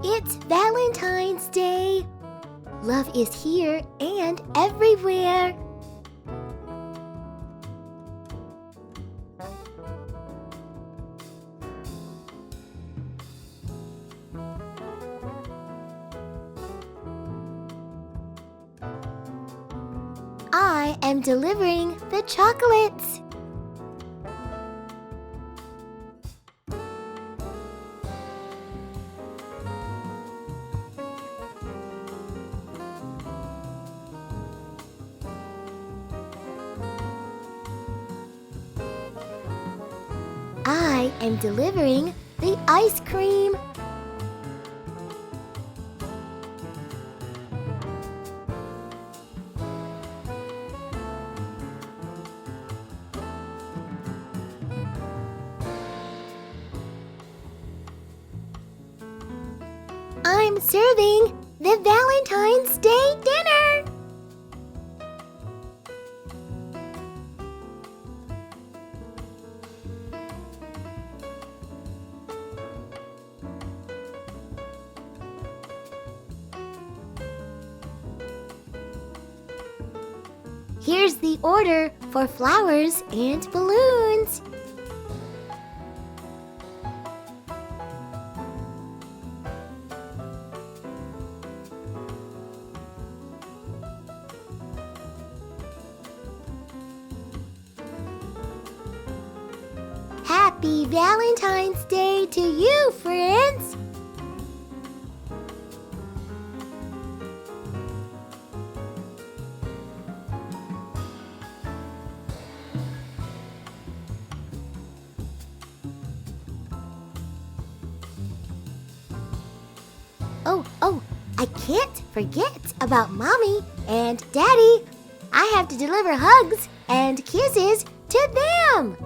It's Valentine's Day. Love is here and everywhere. I am delivering the chocolates. I am delivering the ice cream. I'm serving the Valentine's Day dinner. Here's the order for flowers and balloons. Happy Valentine's Day to you, friends! Oh, I can't forget about Mommy and Daddy. I have to deliver hugs and kisses to them.